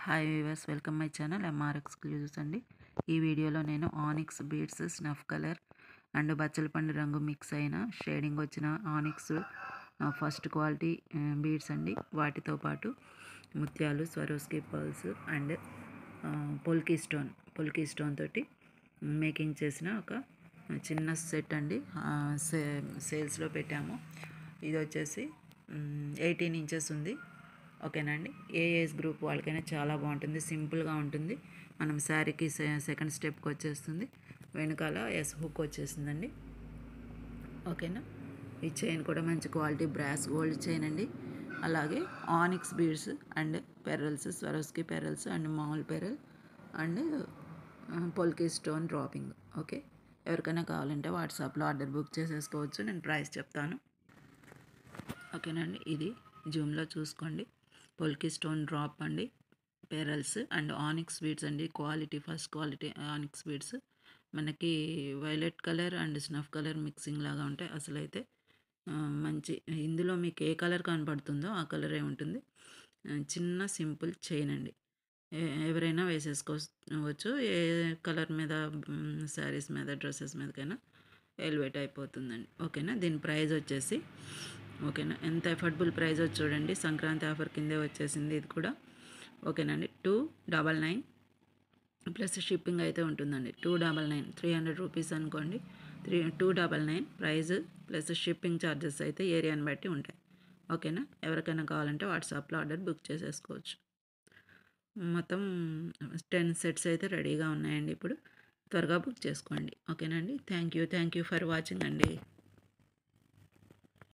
Hi viewers, welcome my channel MR exclusives అండి. ఈ వీడియోలో నేను onyx beads snuff colour and బచ్చలపండు రంగు మిక్స్ అయిన షేడింగ్ వచ్చిన ఆనిక్స్ ఫస్ట్ క్వాలిటీ బీడ్స్ అండి. వాటితో పాటు ముత్యాలు, Swarovski pearls and polki stone తోటి మేకింగ్ చేసిన ఒక చిన్న సెట్ అండి. సేల్స్లో పెట్టాము. ఇది వచ్చేసి 18 ఇంచెస్ ఉంది. ఓకేనండి. ఏ ఏజ్ గ్రూప్ వాళ్ళకైనా చాలా బాగుంటుంది, సింపుల్గా ఉంటుంది. మనం శారీకి సెకండ్ స్టెప్కి వచ్చేస్తుంది. వెనకాల హుక్ వచ్చేసిందండి. ఓకేనా. ఈ చైన్ కూడా మంచి క్వాలిటీ బ్రాస్ గోల్డ్ చైన్ అండి. అలాగే onyx beads and pearls, Swarovski pearls and మామూలు pearl and polki stone dropping. Okay, ఎవరికైనా కావాలంటే వాట్సాప్లో ఆర్డర్ బుక్ చేసేసుకోవచ్చు. నేను ప్రైస్ చెప్తాను. ఓకేనండి. ఇది జూమ్లో చూసుకోండి. పొల్కీ స్టోన్ డ్రాప్ అండి, పెరల్స్ అండ్ ఆనిక్స్ బీడ్స్ అండి. Quality first quality onyx beads. మనకి violet colour and snuff colour mixing లాగా ఉంటాయి. అసలు అయితే మంచి, ఇందులో మీకు ఏ కలర్ కనపడుతుందో ఆ కలరే ఉంటుంది. చిన్న సింపుల్ చైన్ అండి. ఎవరైనా వేసేసుకోవచ్చు. ఏ కలర్ మీద శారీస్ మీద, డ్రెస్సెస్ మీదకైనా ఎలివేట్ అయిపోతుందండి. ఓకేనా. దీని ప్రైస్ వచ్చేసి, ఓకేనా, ఎంత అఫోర్డబుల్ ప్రైస్ వచ్చి చూడండి. సంక్రాంతి ఆఫర్ కిందే వచ్చేసింది ఇది కూడా. ఓకేనండి. 299 ప్లస్ షిప్పింగ్ అయితే ఉంటుందండి. 299, 300 రూపీస్ అనుకోండి. 299 ప్రైజ్ ప్లస్ షిప్పింగ్ ఛార్జెస్ అయితే ఏరియాని బట్టి ఉంటాయి. ఓకేనా. ఎవరికైనా కావాలంటే వాట్సాప్లో ఆర్డర్ బుక్ చేసేసుకోవచ్చు. మొత్తం 10 సెట్స్ అయితే రెడీగా ఉన్నాయండి. ఇప్పుడు త్వరగా బుక్ చేసుకోండి. ఓకేనండి. థ్యాంక్ యూ ఫర్ వాచింగ్ అండి.